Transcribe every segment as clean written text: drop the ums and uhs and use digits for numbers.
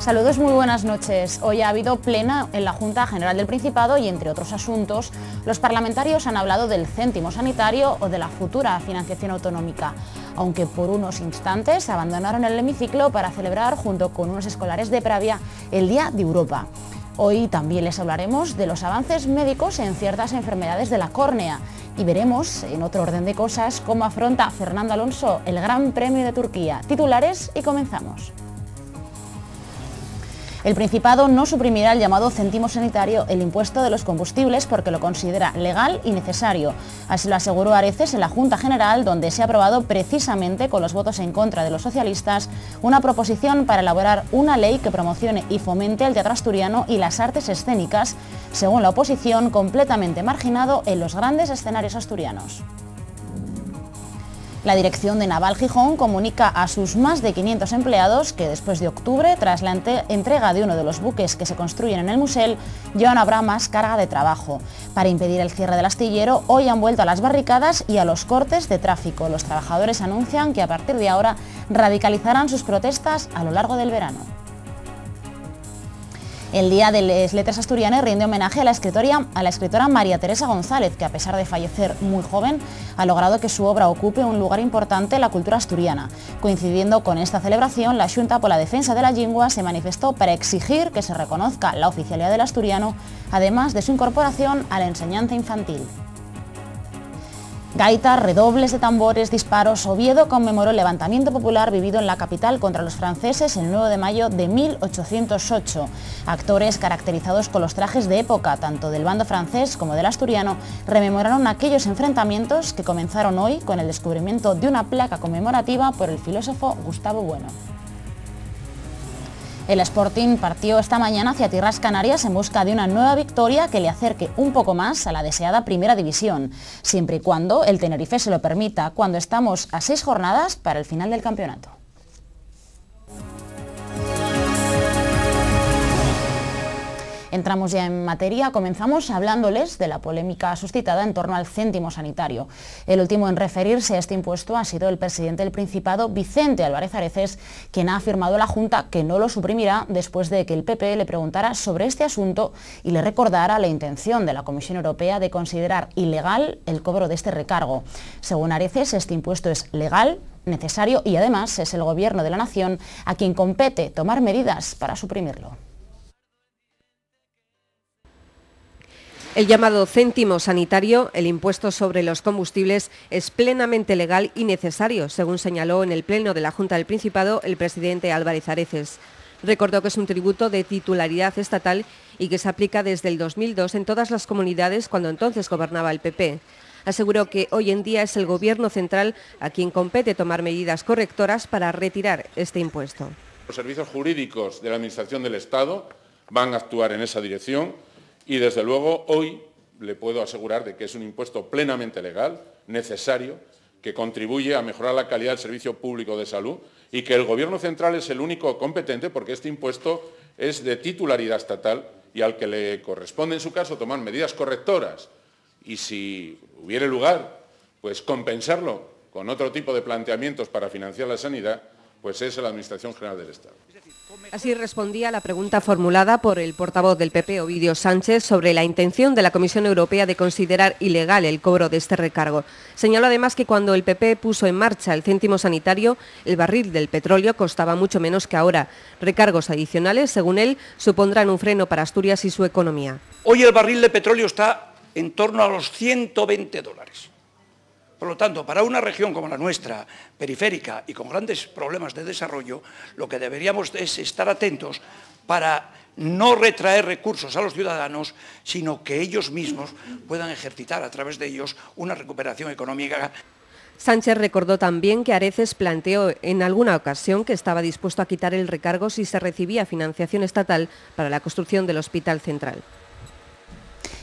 Saludos, muy buenas noches. Hoy ha habido plena en la Junta General del Principado y, entre otros asuntos, los parlamentarios han hablado del céntimo sanitario o de la futura financiación autonómica, aunque por unos instantes abandonaron el hemiciclo para celebrar, junto con unos escolares de Pravia, el Día de Europa. Hoy también les hablaremos de los avances médicos en ciertas enfermedades de la córnea y veremos, en otro orden de cosas, cómo afronta Fernando Alonso el Gran Premio de Turquía. Titulares y comenzamos. El Principado no suprimirá el llamado céntimo sanitario, el impuesto de los combustibles, porque lo considera legal y necesario. Así lo aseguró Areces en la Junta General, donde se ha aprobado precisamente con los votos en contra de los socialistas una proposición para elaborar una ley que promocione y fomente el teatro asturiano y las artes escénicas, según la oposición, completamente marginado en los grandes escenarios asturianos. La dirección de Naval Gijón comunica a sus más de 500 empleados que después de octubre, tras la entrega de uno de los buques que se construyen en el Musel, ya no habrá más carga de trabajo. Para impedir el cierre del astillero, hoy han vuelto a las barricadas y a los cortes de tráfico. Los trabajadores anuncian que a partir de ahora radicalizarán sus protestas a lo largo del verano. El Día de les Letras Asturianes rinde homenaje a la escritora María Teresa González, que a pesar de fallecer muy joven, ha logrado que su obra ocupe un lugar importante en la cultura asturiana. Coincidiendo con esta celebración, la Xunta por la Defensa de la Lingua se manifestó para exigir que se reconozca la oficialidad del asturiano, además de su incorporación a la enseñanza infantil. Gaitas, redobles de tambores, disparos. Oviedo conmemoró el levantamiento popular vivido en la capital contra los franceses el 9 de mayo de 1808. Actores caracterizados con los trajes de época, tanto del bando francés como del asturiano, rememoraron aquellos enfrentamientos que comenzaron hoy con el descubrimiento de una placa conmemorativa por el filósofo Gustavo Bueno. El Sporting partió esta mañana hacia tierras canarias en busca de una nueva victoria que le acerque un poco más a la deseada Primera División, siempre y cuando el Tenerife se lo permita, cuando estamos a 6 jornadas para el final del campeonato. Entramos ya en materia, comenzamos hablándoles de la polémica suscitada en torno al céntimo sanitario. El último en referirse a este impuesto ha sido el presidente del Principado, Vicente Álvarez Areces, quien ha afirmado a la Junta que no lo suprimirá después de que el PP le preguntara sobre este asunto y le recordara la intención de la Comisión Europea de considerar ilegal el cobro de este recargo. Según Areces, este impuesto es legal, necesario y además es el Gobierno de la Nación a quien compete tomar medidas para suprimirlo. El llamado céntimo sanitario, el impuesto sobre los combustibles, es plenamente legal y necesario, según señaló en el Pleno de la Junta del Principado el presidente Álvarez Areces. Recordó que es un tributo de titularidad estatal y que se aplica desde el 2002 en todas las comunidades cuando entonces gobernaba el PP. Aseguró que hoy en día es el Gobierno central a quien compete tomar medidas correctoras para retirar este impuesto. Los servicios jurídicos de la Administración del Estado van a actuar en esa dirección. Y, desde luego, hoy le puedo asegurar de que es un impuesto plenamente legal, necesario, que contribuye a mejorar la calidad del servicio público de salud y que el Gobierno central es el único competente porque este impuesto es de titularidad estatal y al que le corresponde, en su caso, tomar medidas correctoras y, si hubiere lugar, pues compensarlo con otro tipo de planteamientos para financiar la sanidad, pues es la Administración General del Estado. Así respondía a la pregunta formulada por el portavoz del PP, Ovidio Sánchez, sobre la intención de la Comisión Europea de considerar ilegal el cobro de este recargo. Señaló además que cuando el PP puso en marcha el céntimo sanitario, el barril del petróleo costaba mucho menos que ahora. Recargos adicionales, según él, supondrán un freno para Asturias y su economía. Hoy el barril de petróleo está en torno a los $120. Por lo tanto, para una región como la nuestra, periférica y con grandes problemas de desarrollo, lo que deberíamos es estar atentos para no retraer recursos a los ciudadanos, sino que ellos mismos puedan ejercitar a través de ellos una recuperación económica. Sánchez recordó también que Areces planteó en alguna ocasión que estaba dispuesto a quitar el recargo si se recibía financiación estatal para la construcción del Hospital Central.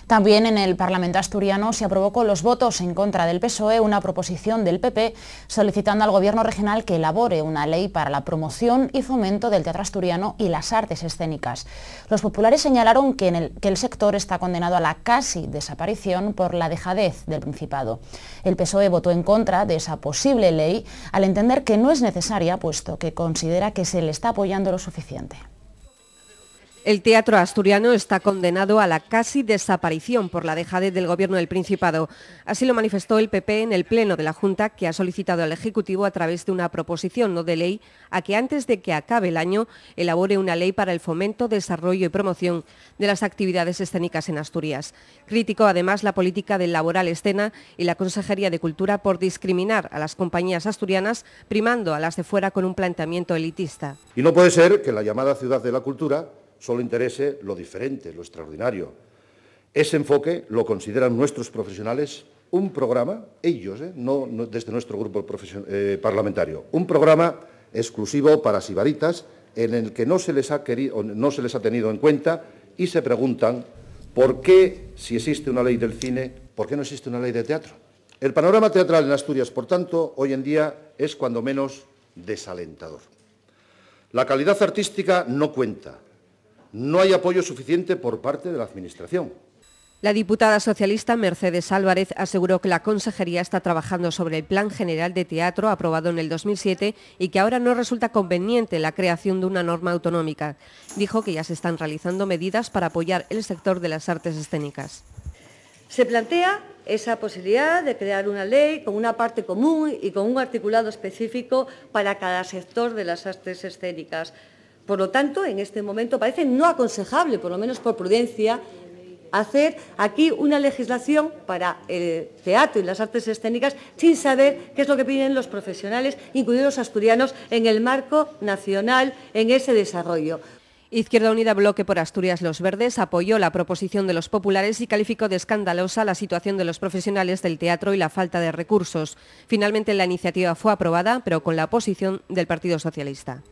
También en el Parlamento asturiano se aprobó con los votos en contra del PSOE una proposición del PP solicitando al Gobierno regional que elabore una ley para la promoción y fomento del teatro asturiano y las artes escénicas. Los populares señalaron que el sector está condenado a la casi desaparición por la dejadez del Principado. El PSOE votó en contra de esa posible ley al entender que no es necesaria, puesto que considera que se le está apoyando lo suficiente. El teatro asturiano está condenado a la casi desaparición por la dejadez del Gobierno del Principado. Así lo manifestó el PP en el Pleno de la Junta, que ha solicitado al Ejecutivo a través de una proposición no de ley a que antes de que acabe el año elabore una ley para el fomento, desarrollo y promoción de las actividades escénicas en Asturias. Criticó además la política del Laboral Escena y la Consejería de Cultura por discriminar a las compañías asturianas, primando a las de fuera con un planteamiento elitista. Y no puede ser que la llamada ciudad de la cultura solo interese lo diferente, lo extraordinario. Ese enfoque lo consideran nuestros profesionales un programa, ellos, no desde nuestro grupo parlamentario, un programa exclusivo para sibaritas en el que no se les ha tenido en cuenta y se preguntan por qué, si existe una ley del cine, por qué no existe una ley de teatro. El panorama teatral en Asturias, por tanto, hoy en día es cuando menos desalentador. La calidad artística no cuenta. No hay apoyo suficiente por parte de la Administración. La diputada socialista Mercedes Álvarez aseguró que la Consejería está trabajando sobre el Plan General de Teatro aprobado en el 2007 y que ahora no resulta conveniente la creación de una norma autonómica. Dijo que ya se están realizando medidas para apoyar el sector de las artes escénicas. Se plantea esa posibilidad de crear una ley con una parte común y con un articulado específico para cada sector de las artes escénicas. Por lo tanto, en este momento parece no aconsejable, por lo menos por prudencia, hacer aquí una legislación para el teatro y las artes escénicas sin saber qué es lo que piden los profesionales, incluidos los asturianos, en el marco nacional, en ese desarrollo. Izquierda Unida Bloque por Asturias Los Verdes apoyó la proposición de los populares y calificó de escandalosa la situación de los profesionales del teatro y la falta de recursos. Finalmente la iniciativa fue aprobada, pero con la oposición del Partido Socialista.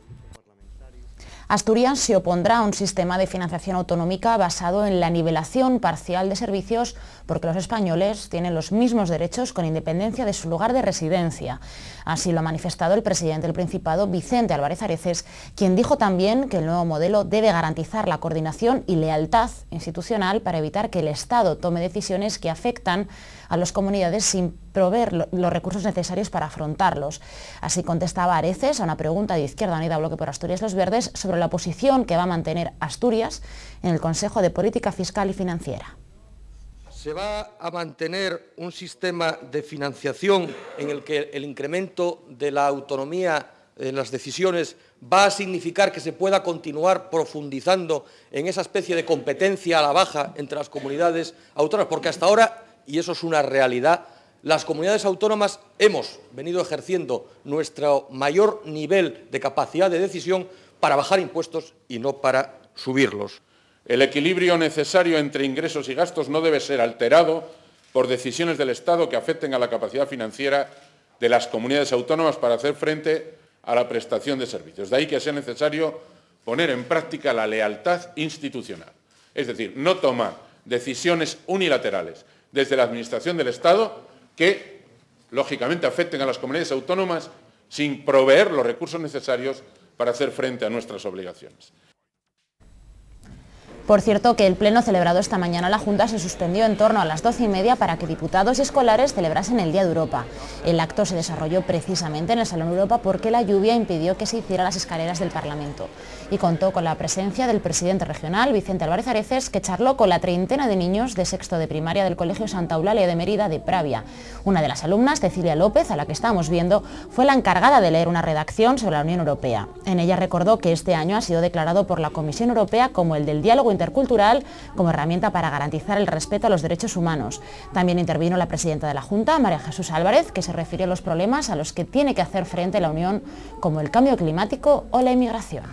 Asturias se opondrá a un sistema de financiación autonómica basado en la nivelación parcial de servicios porque los españoles tienen los mismos derechos con independencia de su lugar de residencia. Así lo ha manifestado el presidente del Principado, Vicente Álvarez Areces, quien dijo también que el nuevo modelo debe garantizar la coordinación y lealtad institucional para evitar que el Estado tome decisiones que afectan a las comunidades sin proveer los recursos necesarios para afrontarlos. Así contestaba Areces a una pregunta de Izquierda Unida Bloque por Asturias Los Verdes sobre la posición que va a mantener Asturias en el Consejo de Política Fiscal y Financiera. Se va a mantener un sistema de financiación en el que el incremento de la autonomía en las decisiones va a significar que se pueda continuar profundizando en esa especie de competencia a la baja entre las comunidades autónomas, porque hasta ahora, y eso es una realidad, las comunidades autónomas hemos venido ejerciendo nuestro mayor nivel de capacidad de decisión para bajar impuestos y no para subirlos. El equilibrio necesario entre ingresos y gastos no debe ser alterado por decisiones del Estado que afecten a la capacidad financiera de las comunidades autónomas para hacer frente a la prestación de servicios. De ahí que sea necesario poner en práctica la lealtad institucional. Es decir, no tomar decisiones unilaterales desde la Administración del Estado que, lógicamente, afecten a las comunidades autónomas sin proveer los recursos necesarios para hacer frente a nuestras obligaciones. Por cierto, que el pleno celebrado esta mañana en la Junta se suspendió en torno a las 12:30 para que diputados y escolares celebrasen el Día de Europa. El acto se desarrolló precisamente en el Salón Europa porque la lluvia impidió que se hiciera las escaleras del Parlamento. Y contó con la presencia del presidente regional, Vicente Álvarez Areces, que charló con la treintena de niños de sexto de primaria del Colegio Santa Eulalia de Mérida de Pravia. Una de las alumnas, Cecilia López, a la que estamos viendo, fue la encargada de leer una redacción sobre la Unión Europea. En ella recordó que este año ha sido declarado por la Comisión Europea como el del diálogo intercultural como herramienta para garantizar el respeto a los derechos humanos. También intervino la presidenta de la Junta, María Jesús Álvarez, que se refirió a los problemas a los que tiene que hacer frente la Unión, como el cambio climático o la inmigración.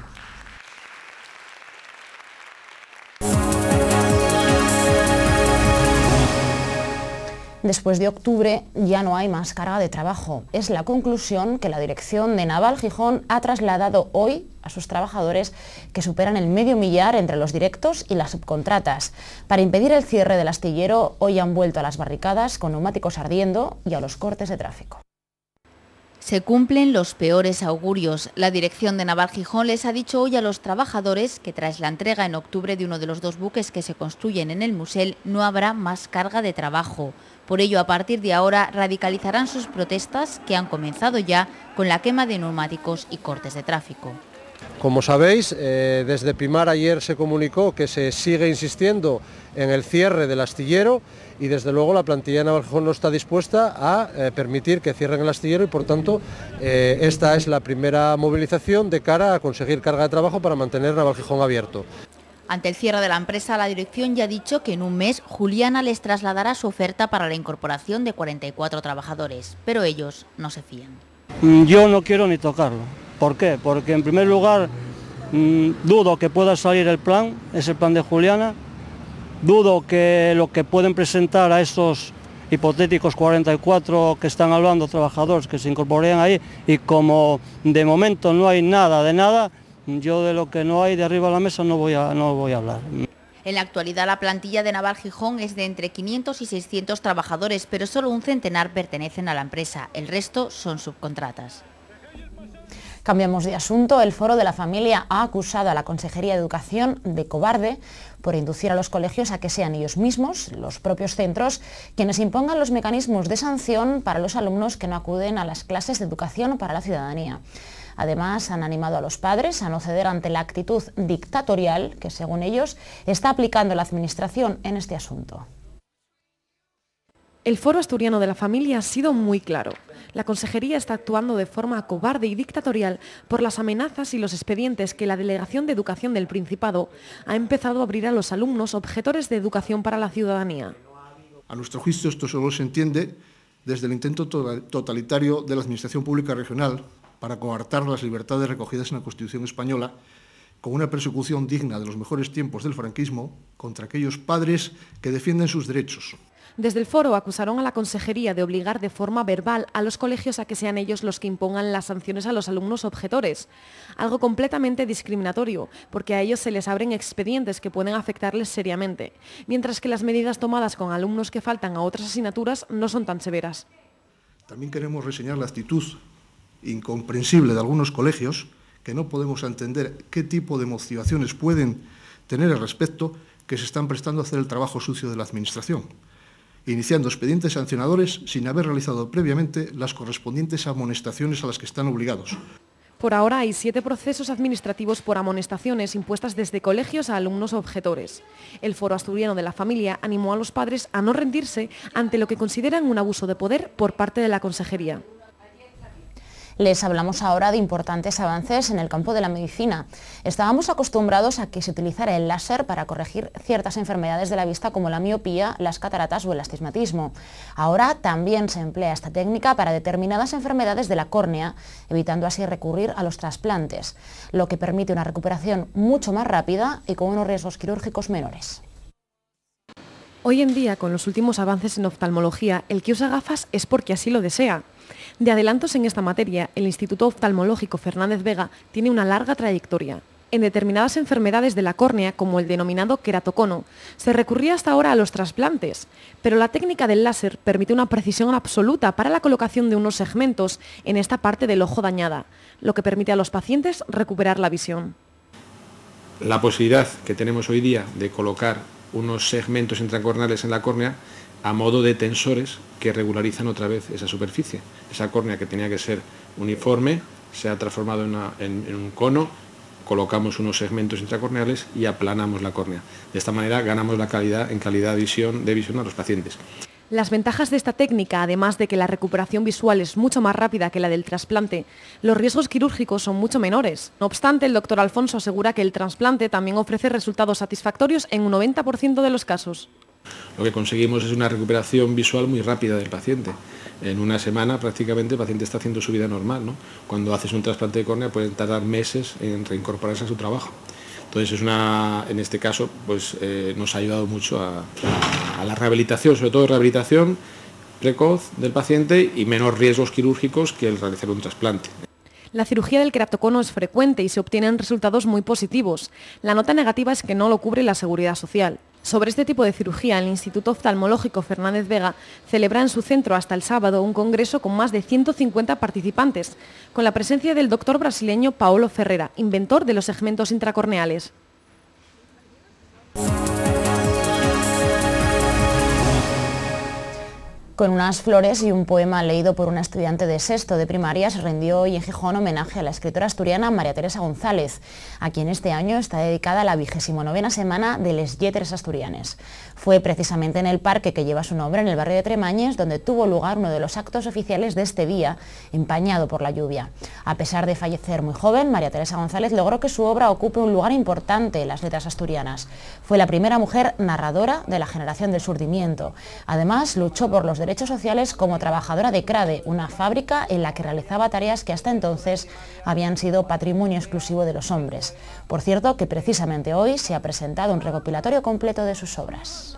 Después de octubre ya no hay más carga de trabajo. Es la conclusión que la dirección de Naval Gijón ha trasladado hoy a sus trabajadores, que superan el medio millar entre los directos y las subcontratas. Para impedir el cierre del astillero, hoy han vuelto a las barricadas con neumáticos ardiendo y a los cortes de tráfico. Se cumplen los peores augurios. La dirección de Naval Gijón les ha dicho hoy a los trabajadores que tras la entrega en octubre de uno de los 2 buques que se construyen en el Musel no habrá más carga de trabajo. Por ello, a partir de ahora, radicalizarán sus protestas, que han comenzado ya con la quema de neumáticos y cortes de tráfico. Como sabéis, desde Pimar ayer se comunicó que se sigue insistiendo en el cierre del astillero y desde luego la plantilla de Navalgijón no está dispuesta a permitir que cierren el astillero y por tanto esta es la primera movilización de cara a conseguir carga de trabajo para mantener Navalgijón abierto. Ante el cierre de la empresa, la dirección ya ha dicho que en un mes Juliana les trasladará su oferta para la incorporación de 44 trabajadores, pero ellos no se fían. Yo no quiero ni tocarlo. ¿Por qué? Porque en primer lugar dudo que pueda salir el plan, es el plan de Juliana, dudo que lo que pueden presentar a esos hipotéticos 44 que están hablando, trabajadores que se incorporen ahí, y como de momento no hay nada de nada, yo de lo que no hay de arriba de la mesa no voy a hablar. En la actualidad la plantilla de Navalgijón es de entre 500 y 600 trabajadores, pero solo un centenar pertenecen a la empresa, el resto son subcontratas. Cambiamos de asunto. El Foro de la Familia ha acusado a la Consejería de Educación de cobarde por inducir a los colegios a que sean ellos mismos, los propios centros, quienes impongan los mecanismos de sanción para los alumnos que no acuden a las clases de educación para la ciudadanía. Además, han animado a los padres a no ceder ante la actitud dictatorial que, según ellos, está aplicando la Administración en este asunto. El Foro Asturiano de la Familia ha sido muy claro. La Consejería está actuando de forma cobarde y dictatorial por las amenazas y los expedientes que la Delegación de Educación del Principado ha empezado a abrir a los alumnos objetores de educación para la ciudadanía. A nuestro juicio, esto solo se entiende desde el intento totalitario de la Administración Pública Regional para coartar las libertades recogidas en la Constitución española, con una persecución digna de los mejores tiempos del franquismo contra aquellos padres que defienden sus derechos. Desde el foro acusaron a la Consejería de obligar de forma verbal a los colegios a que sean ellos los que impongan las sanciones a los alumnos objetores, algo completamente discriminatorio, porque a ellos se les abren expedientes que pueden afectarles seriamente, mientras que las medidas tomadas con alumnos que faltan a otras asignaturas no son tan severas. También queremos reseñar la actitud incomprensible de algunos colegios, que no podemos entender qué tipo de motivaciones pueden tener al respecto, que se están prestando a hacer el trabajo sucio de la Administración, iniciando expedientes sancionadores sin haber realizado previamente las correspondientes amonestaciones a las que están obligados. Por ahora hay 7 procesos administrativos por amonestaciones impuestas desde colegios a alumnos objetores. El Foro Asturiano de la Familia animó a los padres a no rendirse ante lo que consideran un abuso de poder por parte de la Consejería. Les hablamos ahora de importantes avances en el campo de la medicina. Estábamos acostumbrados a que se utilizara el láser para corregir ciertas enfermedades de la vista como la miopía, las cataratas o el astigmatismo. Ahora también se emplea esta técnica para determinadas enfermedades de la córnea, evitando así recurrir a los trasplantes, lo que permite una recuperación mucho más rápida y con unos riesgos quirúrgicos menores. Hoy en día, con los últimos avances en oftalmología, el que usa gafas es porque así lo desea. De adelantos en esta materia, el Instituto Oftalmológico Fernández Vega tiene una larga trayectoria. En determinadas enfermedades de la córnea, como el denominado queratocono, se recurría hasta ahora a los trasplantes, pero la técnica del láser permite una precisión absoluta para la colocación de unos segmentos en esta parte del ojo dañada, lo que permite a los pacientes recuperar la visión. La posibilidad que tenemos hoy día de colocar unos segmentos intracorneales en la córnea a modo de tensores que regularizan otra vez esa superficie. Esa córnea que tenía que ser uniforme se ha transformado en un cono, colocamos unos segmentos intracorneales y aplanamos la córnea. De esta manera ganamos la calidad de visión a los pacientes. Las ventajas de esta técnica, además de que la recuperación visual es mucho más rápida que la del trasplante, los riesgos quirúrgicos son mucho menores. No obstante, el doctor Alfonso asegura que el trasplante también ofrece resultados satisfactorios en un 90% de los casos. Lo que conseguimos es una recuperación visual muy rápida del paciente. En una semana prácticamente el paciente está haciendo su vida normal, ¿no? Cuando haces un trasplante de córnea pueden tardar meses en reincorporarse a su trabajo. Entonces en este caso pues, nos ha ayudado mucho a la rehabilitación, sobre todo rehabilitación precoz del paciente y menos riesgos quirúrgicos que el realizar un trasplante. La cirugía del queratocono es frecuente y se obtienen resultados muy positivos. La nota negativa es que no lo cubre la Seguridad Social. Sobre este tipo de cirugía, el Instituto Oftalmológico Fernández Vega celebra en su centro hasta el sábado un congreso con más de 150 participantes, con la presencia del doctor brasileño Paulo Ferreira, inventor de los segmentos intracorneales. Con unas flores y un poema leído por una estudiante de sexto de primaria se rindió hoy en Gijón homenaje a la escritora asturiana María Teresa González, a quien este año está dedicada la 29ª semana de Les Lletres Asturianes. Fue precisamente en el parque que lleva su nombre, en el barrio de Tremañes, donde tuvo lugar uno de los actos oficiales de este día, empañado por la lluvia. A pesar de fallecer muy joven, María Teresa González logró que su obra ocupe un lugar importante en las letras asturianas. Fue la primera mujer narradora de la generación del Surdimiento. Además, luchó por los derechos sociales como trabajadora de Crade, una fábrica en la que realizaba tareas que hasta entonces habían sido patrimonio exclusivo de los hombres. Por cierto, que precisamente hoy se ha presentado un recopilatorio completo de sus obras.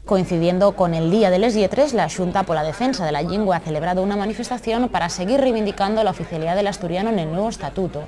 Coincidiendo con el Día de Les Lletres, la Xunta pola Defensa de la Llingua ha celebrado una manifestación para seguir reivindicando la oficialidad del asturiano en el nuevo estatuto.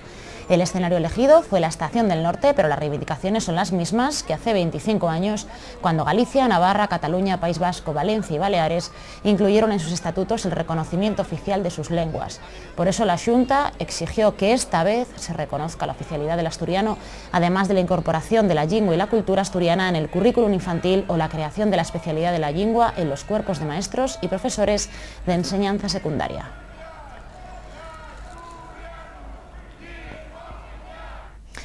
El escenario elegido fue la Estación del Norte, pero las reivindicaciones son las mismas que hace 25 años, cuando Galicia, Navarra, Cataluña, País Vasco, Valencia y Baleares incluyeron en sus estatutos el reconocimiento oficial de sus lenguas. Por eso la Xunta exigió que esta vez se reconozca la oficialidad del asturiano, además de la incorporación de la lingua y la cultura asturiana en el currículum infantil o la creación de la especialidad de la lingua en los cuerpos de maestros y profesores de enseñanza secundaria.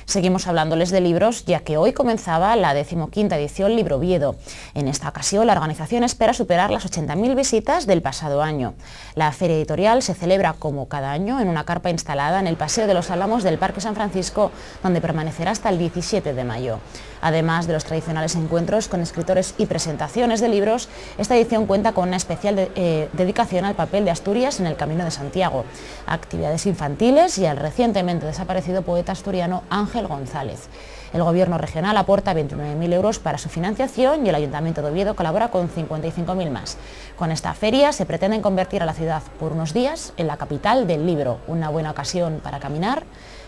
Seguimos hablándoles de libros, ya que hoy comenzaba la 15ª edición Libro Oviedo. En esta ocasión, la organización espera superar las 80.000 visitas del pasado año. La feria editorial se celebra como cada año en una carpa instalada en el Paseo de los Álamos del Parque San Francisco, donde permanecerá hasta el 17 de mayo. Además de los tradicionales encuentros con escritores y presentaciones de libros, esta edición cuenta con una especial dedicación al papel de Asturias en el Camino de Santiago, actividades infantiles y al recientemente desaparecido poeta asturiano Ángel González. El Gobierno regional aporta 29.000 euros para su financiación y el Ayuntamiento de Oviedo colabora con 55.000 más. Con esta feria se pretenden convertir a la ciudad por unos días en la capital del libro, una buena ocasión para caminar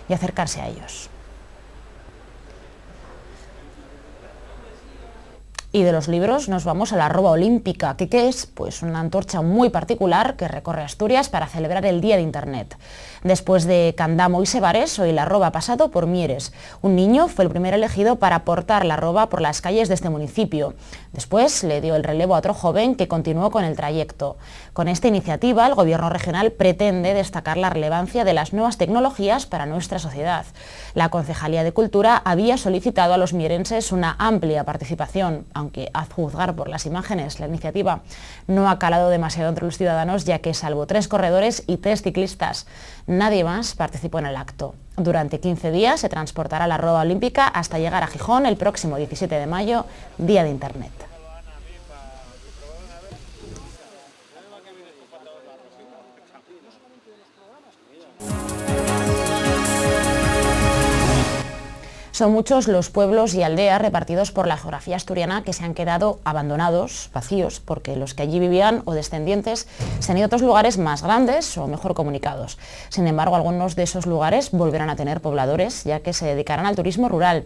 y acercarse a ellos. Y de los libros nos vamos a la arroba olímpica, que es pues una antorcha muy particular que recorre Asturias para celebrar el Día de Internet. Después de Candamo y Sebares, hoy la arroba ha pasado por Mieres. Un niño fue el primer elegido para portar la arroba por las calles de este municipio. Después le dio el relevo a otro joven que continuó con el trayecto. Con esta iniciativa, el Gobierno regional pretende destacar la relevancia de las nuevas tecnologías para nuestra sociedad. La Concejalía de Cultura había solicitado a los mierenses una amplia participación, aunque a juzgar por las imágenes, la iniciativa no ha calado demasiado entre los ciudadanos, ya que salvo 3 corredores y 3 ciclistas, nadie más participó en el acto. Durante 15 días se transportará la arroba olímpica hasta llegar a Gijón el próximo 17 de mayo, Día de Internet. Son muchos los pueblos y aldeas repartidos por la geografía asturiana que se han quedado abandonados, vacíos, porque los que allí vivían o descendientes se han ido a otros lugares más grandes o mejor comunicados. Sin embargo, algunos de esos lugares volverán a tener pobladores, ya que se dedicarán al turismo rural.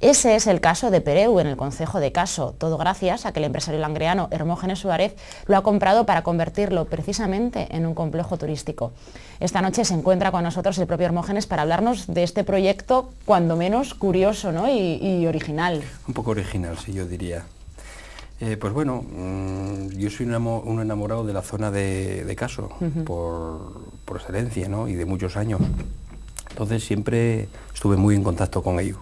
Ese es el caso de Pereu, en el concejo de Caso, todo gracias a que el empresario langreano Hermógenes Suárez lo ha comprado para convertirlo precisamente en un complejo turístico. Esta noche se encuentra con nosotros el propio Hermógenes para hablarnos de este proyecto, cuando menos curioso, ¿no? y original. Un poco original, sí, yo diría. Pues bueno, yo soy un enamorado de la zona de Caso, por excelencia, ¿no? Y de muchos años. Entonces siempre estuve muy en contacto con ello.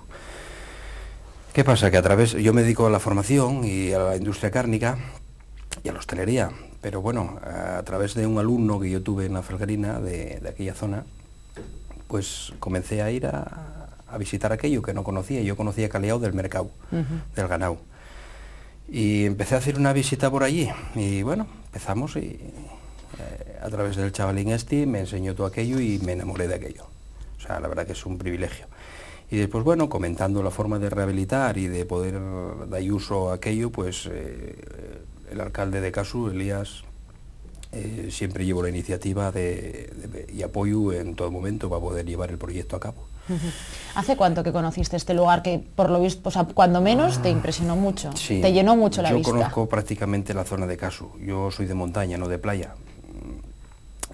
¿Qué pasa? Que yo me dedico a la formación y a la industria cárnica y a la hostelería, pero bueno, a través de un alumno que yo tuve en la Felguerina de aquella zona, pues comencé a ir a visitar aquello que no conocía. Yo conocía Caleao del mercado, del ganado. Y empecé a hacer una visita por allí y bueno, empezamos y a través del chavalín me enseñó todo aquello y me enamoré de aquello. O sea, la verdad que es un privilegio. Y después, bueno, comentando la forma de rehabilitar y de poder dar uso a aquello, pues el alcalde de Casu, Elías, siempre llevó la iniciativa y apoyo en todo momento para poder llevar el proyecto a cabo. ¿Hace cuánto que conociste este lugar que, por lo visto, o sea, cuando menos te impresionó mucho? Sí, te llenó mucho la vista. Yo conozco prácticamente la zona de Casu. Yo soy de montaña, no de playa.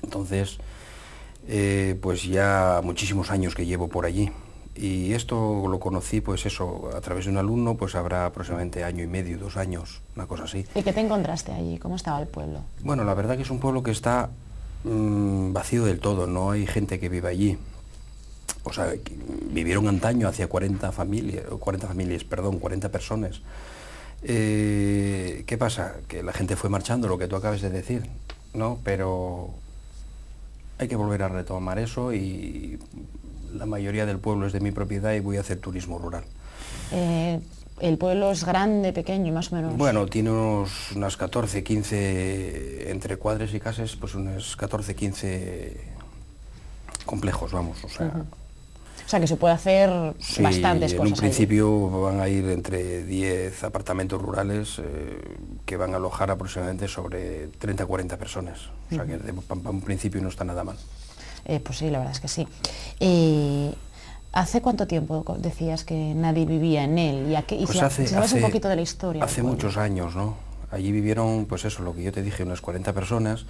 Entonces, pues ya muchísimos años que llevo por allí. Y esto lo conocí, pues eso, a través de un alumno, pues habrá aproximadamente año y medio, 2 años, una cosa así. ¿Y qué te encontraste allí? ¿Cómo estaba el pueblo? Bueno, la verdad que es un pueblo que está vacío del todo, no hay gente que viva allí. O sea, vivieron antaño hacia 40 personas. ¿Qué pasa? Que la gente fue marchando, lo que tú acabas de decir, ¿no? Pero hay que volver a retomar eso y la mayoría del pueblo es de mi propiedad y voy a hacer turismo rural. ¿El pueblo es grande, pequeño, más o menos? Bueno, tiene unas 14, 15, entre cuadres y casas, pues unos 14, 15 complejos, vamos, o sea... O sea, que se puede hacer bastantes cosas. En un principio van a ir entre 10 apartamentos rurales que van a alojar aproximadamente sobre 30 o 40 personas. O sea, que para un principio no está nada mal. Pues sí, la verdad es que sí. ¿Hace cuánto tiempo decías que nadie vivía en él? Y Pues si sabes un poquito de la historia. Hace muchos años, ¿no? Allí vivieron, pues eso, lo que yo te dije, unas 40 personas.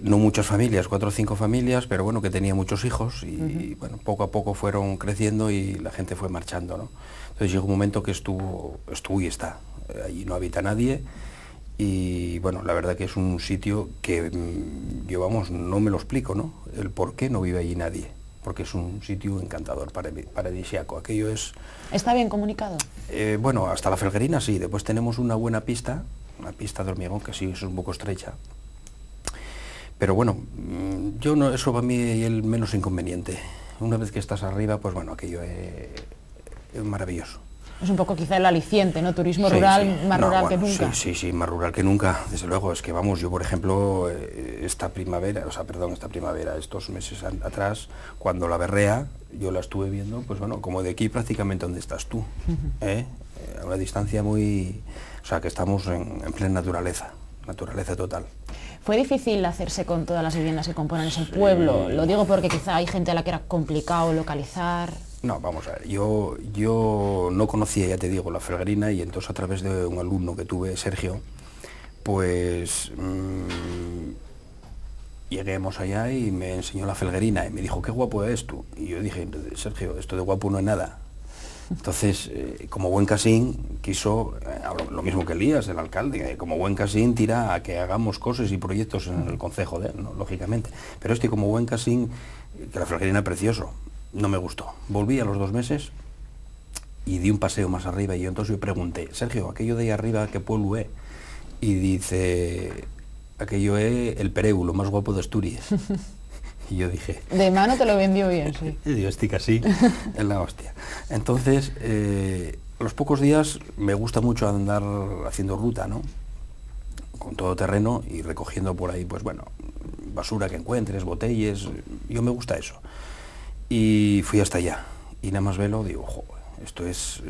No muchas familias, 4 o 5 familias, pero bueno, que tenía muchos hijos y bueno, poco a poco fueron creciendo y la gente fue marchando, ¿no? Entonces llegó un momento que estuvo y está. Allí no habita nadie y bueno, la verdad que es un sitio que yo, vamos, no me lo explico, ¿no? El por qué no vive allí nadie, porque es un sitio encantador, paradisíaco. Aquello es... ¿Está bien comunicado? Bueno, hasta la Felguerina sí, después tenemos una buena pista, una pista de hormigón que sí es un poco estrecha. Pero bueno, yo no, eso para mí es el menos inconveniente. Una vez que estás arriba, pues bueno, aquello es maravilloso. Es un poco quizá el aliciente, ¿no? Turismo rural, más rural que nunca. Sí, más rural que nunca, desde luego. Es que vamos, yo por ejemplo, esta primavera, estos meses atrás, cuando la berrea, yo la estuve viendo, pues bueno, como de aquí prácticamente donde estás tú. A una distancia muy... O sea, que estamos en plena naturaleza total. ¿Fue difícil hacerse con todas las viviendas que componen ese pueblo? Lo digo porque quizá hay gente a la que era complicado localizar. No, vamos a ver, yo no conocía, ya te digo, la Felguerina y entonces a través de un alumno que tuve, Sergio, pues lleguemos allá y me enseñó la Felguerina y me dijo, qué guapo es tú. Y yo dije, Sergio, esto de guapo no es nada. Entonces, como buen casín, quiso, lo mismo que Elías, el alcalde, como buen casín tira a que hagamos cosas y proyectos en el concejo de él, ¿no? Lógicamente. Pero como buen casín, que la Felguerina es precioso, no me gustó. Volví a los 2 meses y di un paseo más arriba y entonces yo pregunté, Sergio, aquello de ahí arriba, ¿qué pueblo es? Y dice, aquello es el Pereu, lo más guapo de Asturias. Y yo dije... De mano te lo vendió bien, sí. Y digo, estica así, es la hostia. Entonces, a los pocos días me gusta mucho andar haciendo ruta, ¿no? Con todo terreno y recogiendo por ahí, pues bueno, basura que encuentres, botellas, yo me gusta eso. Y fui hasta allá. Y nada más verlo, digo, joder, esto es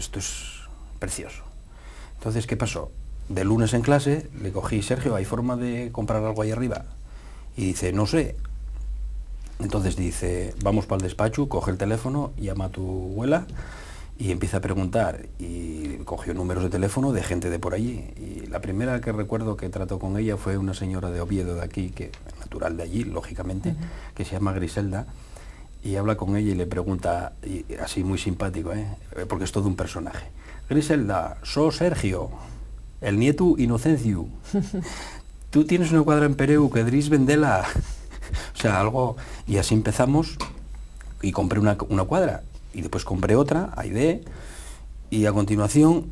precioso. Entonces, ¿qué pasó? De lunes en clase le cogí, Sergio, ¿hay forma de comprar algo ahí arriba? Y dice, no sé. Entonces dice, vamos para el despacho, coge el teléfono, llama a tu abuela y empieza a preguntar. Y cogió números de teléfono de gente de por allí. Y la primera que recuerdo que trató con ella fue una señora de Oviedo de aquí, que natural de allí, lógicamente, que se llama Griselda. Y habla con ella y le pregunta, y así muy simpático, porque es todo un personaje. Griselda, soy Sergio, el nieto Inocencio. Tú tienes una cuadra en Pereu, que dris vendela. O sea, algo... Y así empezamos y compré una cuadra. Y después compré otra, Aide, y a continuación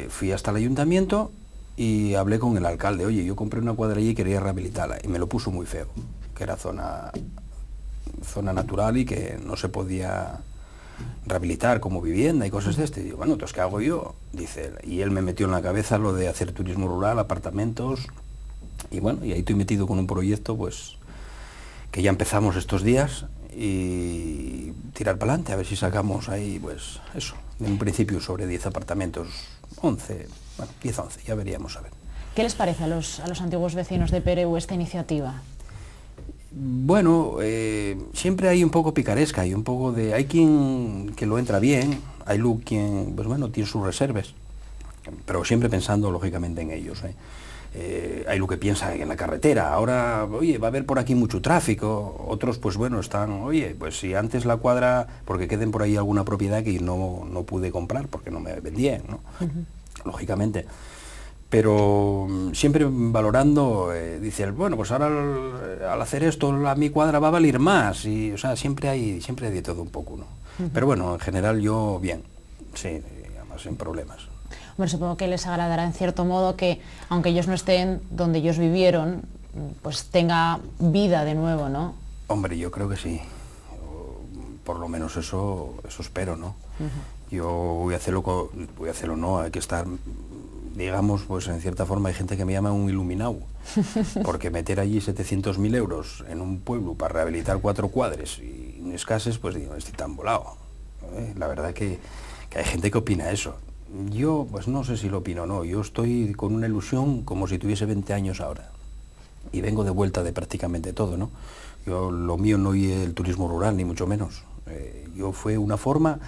fui hasta el ayuntamiento y hablé con el alcalde. Oye, yo compré una cuadra allí y quería rehabilitarla. Y me lo puso muy feo, que era zona natural y que no se podía rehabilitar como vivienda y cosas de este. Y digo, bueno, entonces, ¿qué hago yo? Dice, y él me metió en la cabeza lo de hacer turismo rural, apartamentos, y bueno, y ahí estoy metido con un proyecto, pues, que ya empezamos estos días y tirar para adelante, a ver si sacamos ahí, pues, eso, en un principio sobre 10 apartamentos, 11, bueno, 10, 11, ya veríamos a ver. ¿Qué les parece a los antiguos vecinos de Pereu esta iniciativa? Bueno, siempre hay un poco picaresca, hay un poco de... Hay quien que lo entra bien, hay quien, pues bueno, tiene sus reservas, pero siempre pensando lógicamente en ellos, hay lo que piensa en la carretera, ahora, oye, va a haber por aquí mucho tráfico, otros pues bueno, están, oye, pues si antes la cuadra, porque queden por ahí alguna propiedad que no pude comprar porque no me vendían, ¿no? Lógicamente. Pero siempre valorando, dice, bueno, pues ahora al hacer esto mi cuadra va a valer más, y o sea, siempre hay de todo un poco, ¿no? Pero bueno, en general yo bien, sí, además sin problemas. Hombre, supongo que les agradará en cierto modo que, aunque ellos no estén donde ellos vivieron, pues tenga vida de nuevo, ¿no? Hombre, yo creo que sí, por lo menos eso espero, ¿no? Yo voy a hacerlo, no, hay que estar, digamos, pues en cierta forma hay gente que me llama un iluminado, porque meter allí 700.000 euros en un pueblo para rehabilitar 4 cuadres y un escases, pues digo, estoy tan volado. La verdad que hay gente que opina eso. Yo, pues no sé si lo opino o no, yo estoy con una ilusión como si tuviese 20 años ahora, y vengo de vuelta de prácticamente todo, ¿no? Lo mío no es el turismo rural, ni mucho menos. Fue una forma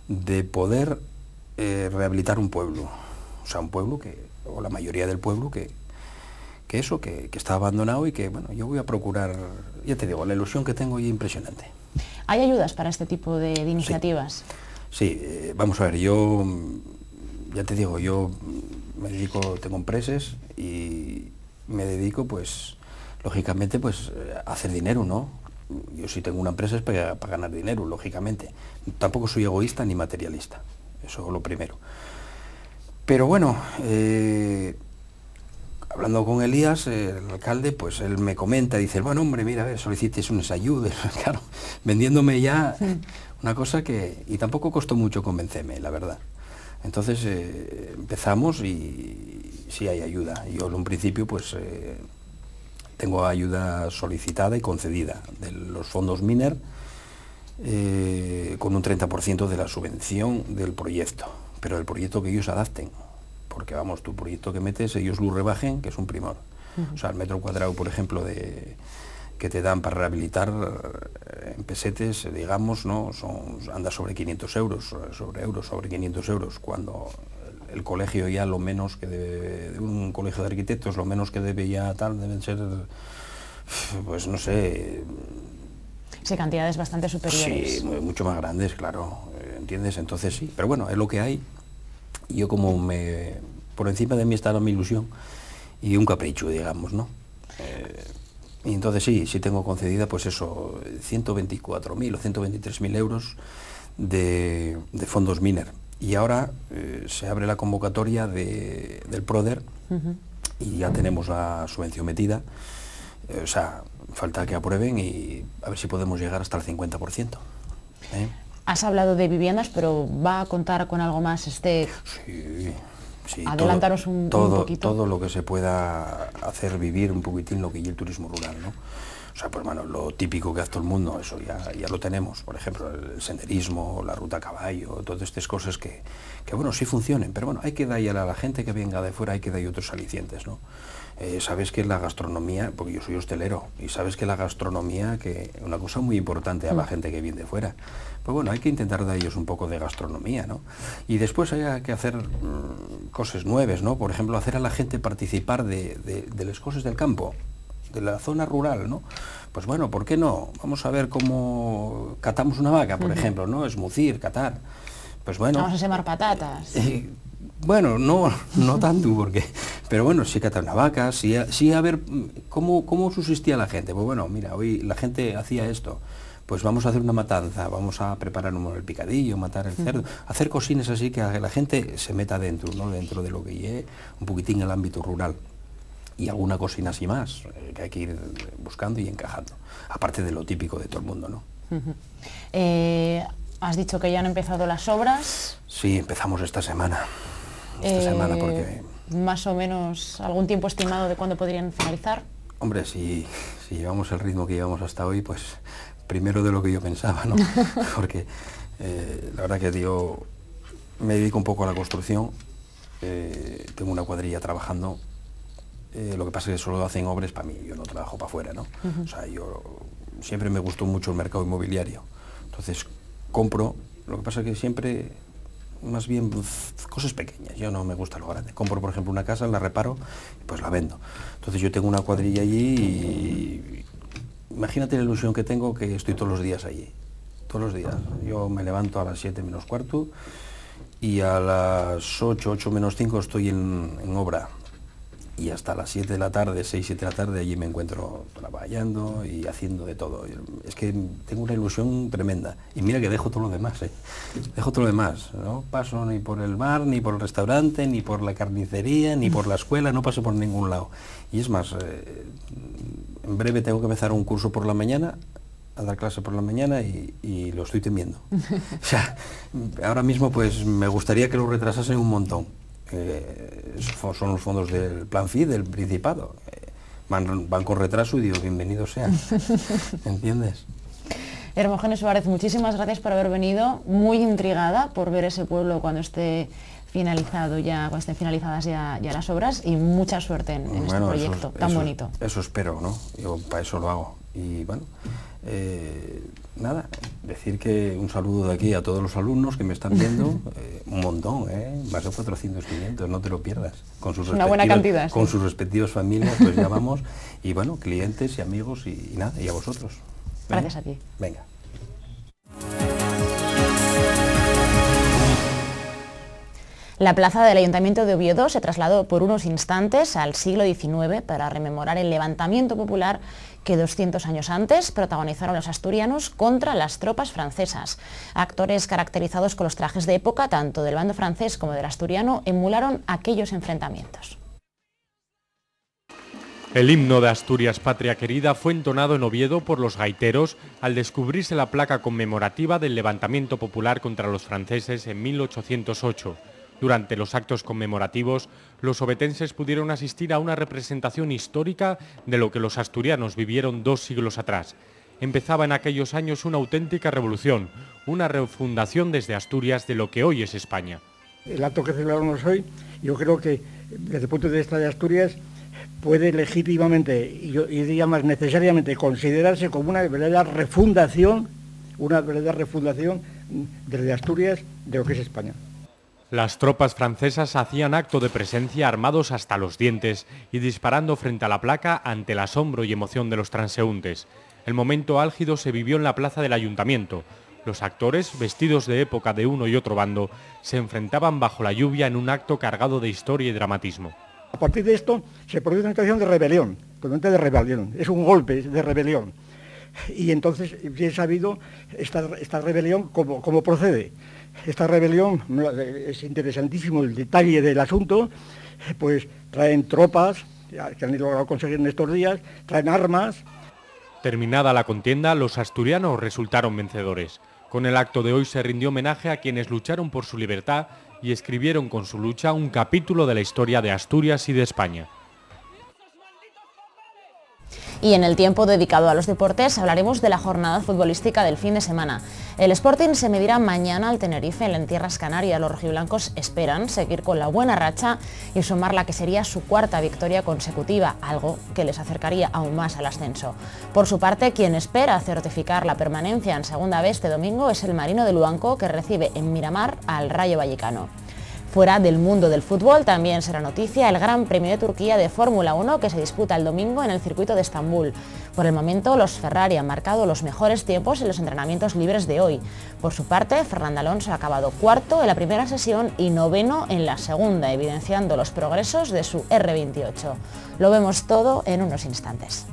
de poder rehabilitar un pueblo. O sea, un pueblo o la mayoría del pueblo que está abandonado y que, bueno, yo voy a procurar, ya te digo, la ilusión que tengo es impresionante. ¿Hay ayudas para este tipo de iniciativas? Sí, vamos a ver, yo, ya te digo, yo me dedico, tengo empresas y me dedico, pues, lógicamente, pues, a hacer dinero, ¿no? Yo si tengo una empresa es para ganar dinero, lógicamente. Tampoco soy egoísta ni materialista, eso es lo primero. Pero bueno, hablando con Elías, el alcalde, pues él me comenta, dice, bueno, hombre, mira, a ver, solicites unas ayudas, claro, vendiéndome ya una cosa que... Y tampoco costó mucho convencerme, la verdad. Entonces empezamos y sí hay ayuda. Yo en un principio, pues, tengo ayuda solicitada y concedida de los fondos Miner, con un 30% de la subvención del proyecto, pero el proyecto que ellos adapten, porque vamos, tu proyecto que metes, ellos lo rebajen, que es un primor. O sea, el metro cuadrado, por ejemplo, que te dan para rehabilitar en pesetes, digamos, ¿no? Anda sobre 500 euros, sobre 500 euros, cuando el colegio ya lo menos que debe, un colegio de arquitectos, lo menos que debe ya tal, deben ser, pues no sé... Sí, cantidades bastante superiores. Sí, mucho más grandes, claro, ¿entiendes? Entonces sí, pero bueno, es lo que hay. Yo como por encima de mí está mi ilusión y un capricho, digamos, ¿no? Y entonces sí tengo concedida, pues eso, 124.000 o 123.000 euros de fondos Miner. Y ahora se abre la convocatoria del PRODER y ya tenemos la subvención metida. O sea, falta que aprueben y a ver si podemos llegar hasta el 50%. Has hablado de viviendas, pero ¿va a contar con algo más Sí, adelantaros un poquito. Todo lo que se pueda hacer vivir un poquitín lo que es el turismo rural, ¿no? O sea, pues bueno, lo típico que hace todo el mundo, eso ya lo tenemos. Por ejemplo, el senderismo, la ruta a caballo, todas estas cosas que bueno, sí funcionen, pero bueno, hay que darle a la gente que venga de fuera, hay que darle otros alicientes, ¿no? Sabes que la gastronomía, porque yo soy hostelero, y sabes que la gastronomía, que es una cosa muy importante a la gente que viene de fuera, pues bueno, hay que intentar dar ellos un poco de gastronomía, ¿no? Y después hay que hacer cosas nuevas, ¿no? Por ejemplo, hacer a la gente participar de las cosas del campo, de la zona rural, ¿no? Pues bueno, ¿por qué no? Vamos a ver cómo catamos una vaca, por ejemplo, ¿no? Esmucir, catar. Pues bueno... Vamos a semar patatas. Bueno, no tanto, pero bueno, sí catar una vaca, sí a ver cómo subsistía la gente. Pues bueno, mira, hoy la gente hacía esto, pues vamos a hacer una matanza, vamos a preparar el picadillo, matar el cerdo, hacer cocinas así que la gente se meta dentro, ¿no? Dentro de lo que es un poquitín el ámbito rural. Y alguna cocina así más, que hay que ir buscando y encajando, aparte de lo típico de todo el mundo, ¿no? Has dicho que ya han empezado las obras. Sí, empezamos esta semana. Porque... ¿Más o menos algún tiempo estimado de cuándo podrían finalizar? Hombre, si llevamos el ritmo que llevamos hasta hoy, pues primero de lo que yo pensaba, ¿no? Porque la verdad que yo me dedico un poco a la construcción, tengo una cuadrilla trabajando, lo que pasa es que solo hacen obras para mí, yo no trabajo para afuera, ¿no? O sea, yo siempre me gustó mucho el mercado inmobiliario, entonces compro, lo que pasa es que siempre más bien cosas pequeñas. Yo no me gusta lo grande. Compro, por ejemplo, una casa, la reparo, pues la vendo. Entonces yo tengo una cuadrilla allí y imagínate la ilusión que tengo, que estoy todos los días allí. Todos los días. Yo me levanto a las 7 menos cuarto y a las 8 menos 5 estoy en obra. Y hasta las 7 de la tarde, 6, 7 de la tarde, allí me encuentro trabajando y haciendo de todo. Es que tengo una ilusión tremenda. Y mira que dejo todo lo demás, ¿eh? Dejo todo lo demás. No paso ni por el bar, ni por el restaurante, ni por la carnicería, ni por la escuela, no paso por ningún lado. Y es más, en breve tengo que empezar un curso por la mañana, a dar clase por la mañana y lo estoy temiendo. O sea, ahora mismo pues me gustaría que lo retrasasen un montón. Son los fondos del Plan FI del Principado. Van con retraso y digo, bienvenidos sean. ¿Entiendes? Hermógenes Suárez, muchísimas gracias por haber venido. Muy intrigada por ver ese pueblo cuando esté finalizado ya, cuando estén finalizadas ya las obras, y mucha suerte en este proyecto tan bonito. Eso espero, ¿no? Yo para eso lo hago. Y bueno, nada, decir que un saludo de aquí a todos los alumnos que me están viendo, un montón, más de 400, 500, no te lo pierdas. Con sus una buena cantidad. Con sus respectivas familias, pues ya vamos, y bueno, clientes y amigos y nada, y a vosotros. Gracias a ti. Venga. La plaza del Ayuntamiento de Oviedo se trasladó por unos instantes al siglo XIX para rememorar el levantamiento popular que 200 años antes protagonizaron los asturianos contra las tropas francesas. Actores caracterizados con los trajes de época, tanto del bando francés como del asturiano, emularon aquellos enfrentamientos. El himno de Asturias Patria Querida fue entonado en Oviedo por los gaiteros al descubrirse la placa conmemorativa del levantamiento popular contra los franceses en 1808. Durante los actos conmemorativos, los ovetenses pudieron asistir a una representación histórica de lo que los asturianos vivieron 2 siglos atrás. Empezaba en aquellos años una auténtica revolución, una refundación desde Asturias de lo que hoy es España. El acto que celebramos hoy, yo creo que desde el punto de vista de Asturias, puede legítimamente, y diría más necesariamente, considerarse como una verdadera refundación desde Asturias de lo que es España. Las tropas francesas hacían acto de presencia armados hasta los dientes y disparando frente a la placa ante el asombro y emoción de los transeúntes. El momento álgido se vivió en la plaza del Ayuntamiento. Los actores, vestidos de época de uno y otro bando, se enfrentaban bajo la lluvia en un acto cargado de historia y dramatismo. A partir de esto se produce una situación de rebelión, totalmente de rebelión, es un golpe de rebelión. Y entonces bien sabido esta rebelión cómo procede. Esta rebelión, es interesantísimo el detalle del asunto, pues traen tropas que han logrado conseguir en estos días, traen armas. Terminada la contienda, los asturianos resultaron vencedores. Con el acto de hoy se rindió homenaje a quienes lucharon por su libertad y escribieron con su lucha un capítulo de la historia de Asturias y de España. Y en el tiempo dedicado a los deportes hablaremos de la jornada futbolística del fin de semana. El Sporting se medirá mañana al Tenerife en tierras Canarias. Los rojiblancos esperan seguir con la buena racha y sumar la que sería su 4ª victoria consecutiva, algo que les acercaría aún más al ascenso. Por su parte, quien espera certificar la permanencia en Segunda B este domingo es el Marino de Luanco, que recibe en Miramar al Rayo Vallecano. Fuera del mundo del fútbol también será noticia el Gran Premio de Turquía de Fórmula 1 que se disputa el domingo en el circuito de Estambul. Por el momento los Ferrari han marcado los mejores tiempos en los entrenamientos libres de hoy. Por su parte, Fernando Alonso ha acabado 4º en la primera sesión y 9º en la segunda, evidenciando los progresos de su R28. Lo vemos todo en unos instantes.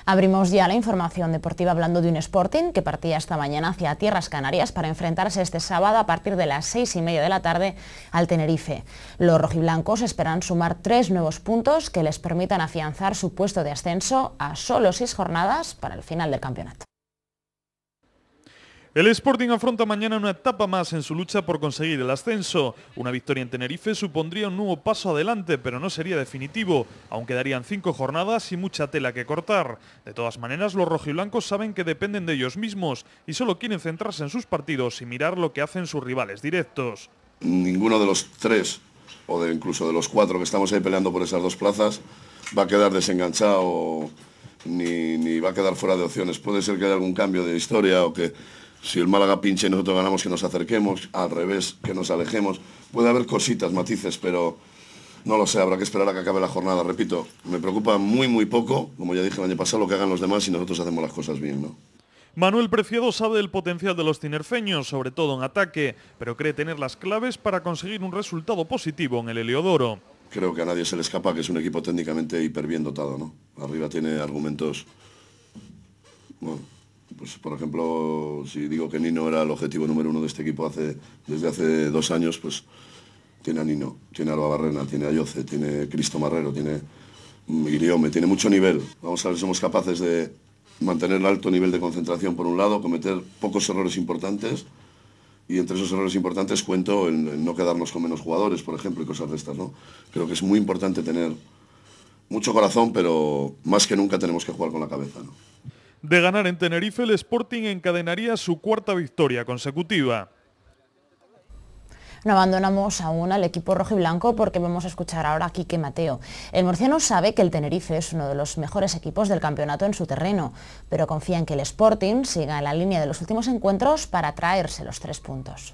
Abrimos ya la información deportiva hablando de un Sporting que partía esta mañana hacia tierras Canarias para enfrentarse este sábado a partir de las 6:30 de la tarde al Tenerife. Los rojiblancos esperan sumar 3 nuevos puntos que les permitan afianzar su puesto de ascenso a solo 6 jornadas para el final del campeonato. El Sporting afronta mañana una etapa más en su lucha por conseguir el ascenso. Una victoria en Tenerife supondría un nuevo paso adelante, pero no sería definitivo. Aún quedarían 5 jornadas y mucha tela que cortar. De todas maneras, los rojiblancos saben que dependen de ellos mismos y solo quieren centrarse en sus partidos y mirar lo que hacen sus rivales directos. Ninguno de los 3, incluso de los 4 que estamos ahí peleando por esas 2 plazas, va a quedar desenganchado ni va a quedar fuera de opciones. Puede ser que haya algún cambio de historia o que si el Málaga pinche y nosotros ganamos que nos acerquemos, al revés, que nos alejemos. Puede haber cositas, matices, pero no lo sé, habrá que esperar a que acabe la jornada. Repito, me preocupa muy poco, como ya dije el año pasado, lo que hagan los demás y nosotros hacemos las cosas bien, ¿no? Manuel Preciado sabe del potencial de los tinerfeños, sobre todo en ataque, pero cree tener las claves para conseguir un resultado positivo en el Heliodoro. Creo que a nadie se le escapa que es un equipo técnicamente hiper bien dotado, ¿no? Arriba tiene argumentos, bueno, pues por ejemplo, si digo que Nino era el objetivo número 1 de este equipo desde hace 2 años, pues tiene a Nino, tiene a Alba Barrena, tiene a Yoce, tiene Cristo Marrero, tiene Iriome, tiene mucho nivel. Vamos a ver si somos capaces de mantener alto nivel de concentración por un lado, cometer pocos errores importantes. Y entre esos errores importantes cuento en no quedarnos con menos jugadores, por ejemplo, y cosas de estas, ¿no? Creo que es muy importante tener mucho corazón, pero más que nunca tenemos que jugar con la cabeza, ¿no? De ganar en Tenerife, el Sporting encadenaría su 4ª victoria consecutiva. No abandonamos aún al equipo rojiblanco porque vamos a escuchar ahora a Quique Mateo. El murciano sabe que el Tenerife es uno de los mejores equipos del campeonato en su terreno, pero confía en que el Sporting siga en la línea de los últimos encuentros para traerse los 3 puntos.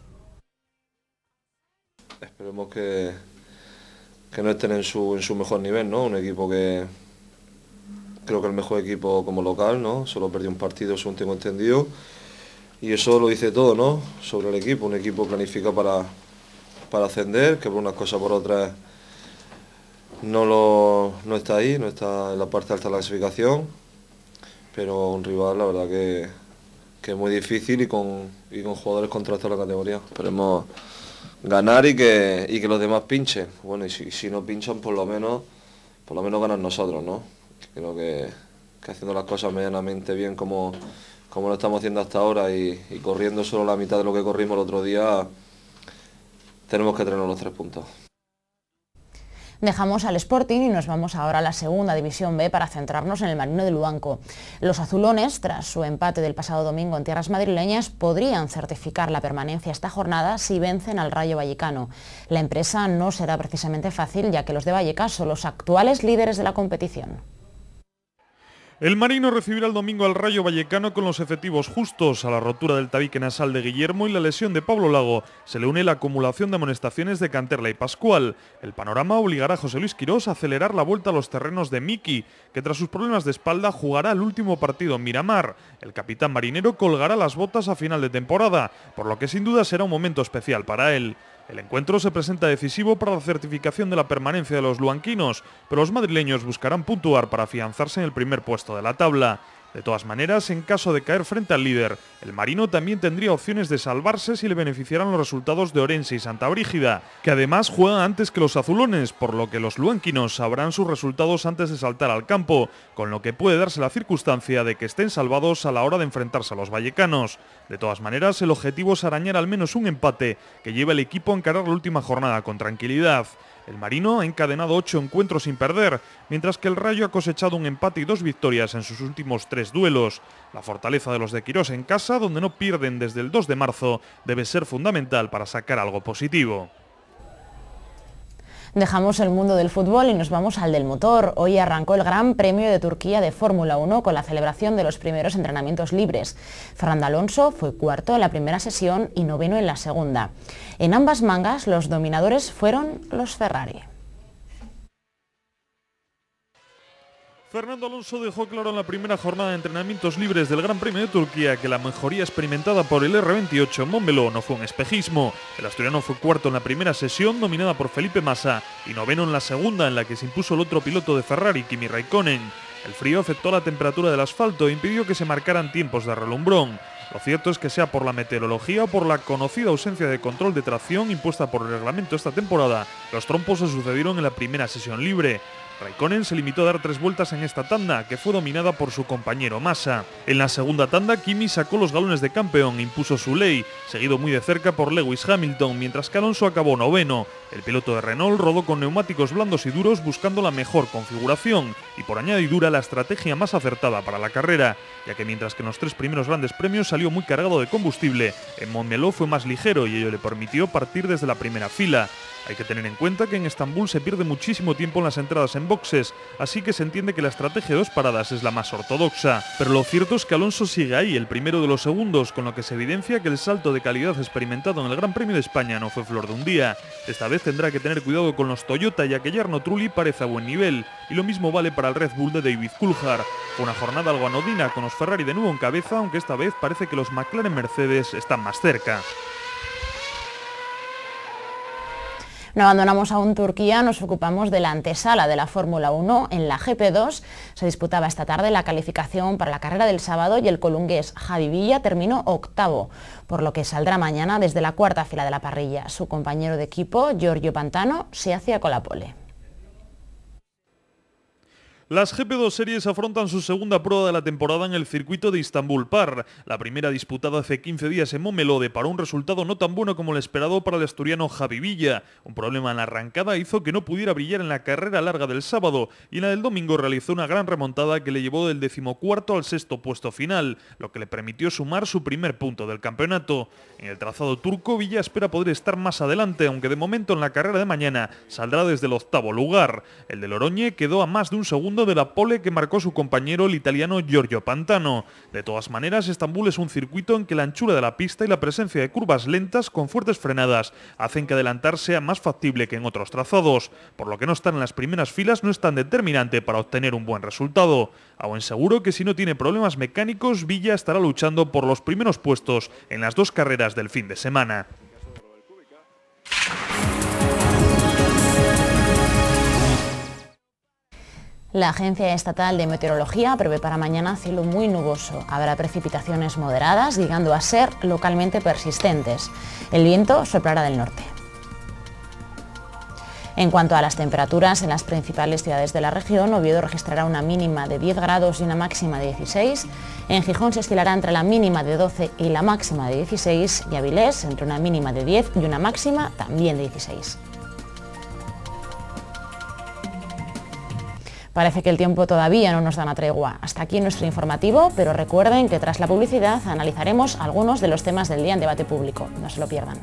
Esperemos que no estén en su mejor nivel, ¿no? Un equipo que creo que el mejor equipo como local, ¿no? Solo perdió un partido, según tengo entendido, y eso lo dice todo, ¿no? Sobre el equipo, un equipo planificado para ascender, que por unas cosas por otras no está ahí, no está en la parte alta de la clasificación, pero un rival la verdad que es muy difícil y con jugadores contrastados en la categoría. Esperemos ganar y que los demás pinchen. Bueno, y si no pinchan, por lo menos ganar nosotros, ¿no? Creo que haciendo las cosas medianamente bien como lo estamos haciendo hasta ahora y corriendo solo la mitad de lo que corrimos el otro día, tenemos que tener los 3 puntos. Dejamos al Sporting y nos vamos ahora a la segunda división B para centrarnos en el Marino de Luanco. Los azulones, tras su empate del pasado domingo en tierras madrileñas, podrían certificar la permanencia esta jornada si vencen al Rayo Vallecano. La empresa no será precisamente fácil, ya que los de Vallecas son los actuales líderes de la competición. El Marino recibirá el domingo al Rayo Vallecano con los efectivos justos. A la rotura del tabique nasal de Guillermo y la lesión de Pablo Lago se le une la acumulación de amonestaciones de Canterla y Pascual. El panorama obligará a José Luis Quirós a acelerar la vuelta a los terrenos de Miki, que tras sus problemas de espalda jugará el último partido en Miramar. El capitán marinero colgará las botas a final de temporada, por lo que sin duda será un momento especial para él. El encuentro se presenta decisivo para la certificación de la permanencia de los luanquinos, pero los madrileños buscarán puntuar para afianzarse en el primer puesto de la tabla. De todas maneras, en caso de caer frente al líder, el Marino también tendría opciones de salvarse si le beneficiaran los resultados de Orense y Santa Brígida, que además juegan antes que los azulones, por lo que los luanquinos sabrán sus resultados antes de saltar al campo, con lo que puede darse la circunstancia de que estén salvados a la hora de enfrentarse a los vallecanos. De todas maneras, el objetivo es arañar al menos un empate que lleve al equipo a encarar la última jornada con tranquilidad. El Marino ha encadenado 8 encuentros sin perder, mientras que el Rayo ha cosechado un empate y 2 victorias en sus últimos 3 duelos. La fortaleza de los de Quirós en casa, donde no pierden desde el 2 de marzo, debe ser fundamental para sacar algo positivo. Dejamos el mundo del fútbol y nos vamos al del motor. Hoy arrancó el Gran Premio de Turquía de Fórmula 1 con la celebración de los primeros entrenamientos libres. Fernando Alonso fue cuarto en la primera sesión y noveno en la segunda. En ambas mangas los dominadores fueron los Ferrari. Fernando Alonso dejó claro en la primera jornada de entrenamientos libres del Gran Premio de Turquía que la mejoría experimentada por el R28 en Montmeló no fue un espejismo. El asturiano fue cuarto en la primera sesión, dominada por Felipe Massa, y noveno en la segunda, en la que se impuso el otro piloto de Ferrari, Kimi Raikkonen. El frío afectó la temperatura del asfalto e impidió que se marcaran tiempos de relumbrón. Lo cierto es que sea por la meteorología o por la conocida ausencia de control de tracción impuesta por el reglamento esta temporada, los trompos se sucedieron en la primera sesión libre. Raikkonen se limitó a dar 3 vueltas en esta tanda, que fue dominada por su compañero Massa. En la segunda tanda, Kimi sacó los galones de campeón e impuso su ley, seguido muy de cerca por Lewis Hamilton, mientras que Alonso acabó noveno. El piloto de Renault rodó con neumáticos blandos y duros buscando la mejor configuración y por añadidura la estrategia más acertada para la carrera, ya que mientras que en los 3 primeros grandes premios salió muy cargado de combustible, en Montmeló fue más ligero y ello le permitió partir desde la primera fila. Hay que tener en cuenta que en Estambul se pierde muchísimo tiempo en las entradas en en boxes, así que se entiende que la estrategia de 2 paradas es la más ortodoxa. Pero lo cierto es que Alonso sigue ahí, el primero de los segundos, con lo que se evidencia que el salto de calidad experimentado en el Gran Premio de España no fue flor de un día. Esta vez tendrá que tener cuidado con los Toyota, ya que Jarno Trulli parece a buen nivel, y lo mismo vale para el Red Bull de David Coulthard. Fue una jornada algo anodina, con los Ferrari de nuevo en cabeza, aunque esta vez parece que los McLaren Mercedes están más cerca. No abandonamos aún Turquía, nos ocupamos de la antesala de la Fórmula 1. En la GP2 se disputaba esta tarde la calificación para la carrera del sábado y el colungués Javi Villa terminó octavo, por lo que saldrá mañana desde la cuarta fila de la parrilla. Su compañero de equipo, Giorgio Pantano, se hacía con la pole. Las GP2 Series afrontan su segunda prueba de la temporada en el circuito de Istanbul Park. La primera disputada hace 15 días en Montmeló deparó un resultado no tan bueno como el esperado para el asturiano Javi Villa. Un problema en la arrancada hizo que no pudiera brillar en la carrera larga del sábado y en la del domingo realizó una gran remontada que le llevó del 14º al 6º puesto final, lo que le permitió sumar su primer punto del campeonato. En el trazado turco, Villa espera poder estar más adelante, aunque de momento en la carrera de mañana saldrá desde el 8º lugar. El de Loroñe quedó a más de un segundo de la pole que marcó su compañero el italiano Giorgio Pantano. De todas maneras, Estambul es un circuito en que la anchura de la pista y la presencia de curvas lentas con fuertes frenadas hacen que adelantar sea más factible que en otros trazados, por lo que no estar en las primeras filas no es tan determinante para obtener un buen resultado. Aún seguro que si no tiene problemas mecánicos, Villa estará luchando por los primeros puestos en las 2 carreras del fin de semana. La Agencia Estatal de Meteorología prevé para mañana cielo muy nuboso. Habrá precipitaciones moderadas, llegando a ser localmente persistentes. El viento soplará del norte. En cuanto a las temperaturas, en las principales ciudades de la región, Oviedo registrará una mínima de 10 grados y una máxima de 16. En Gijón se oscilará entre la mínima de 12 y la máxima de 16. Y Avilés entre una mínima de 10 y una máxima también de 16. Parece que el tiempo todavía no nos da una tregua. Hasta aquí nuestro informativo, pero recuerden que tras la publicidad analizaremos algunos de los temas del día en debate público. No se lo pierdan.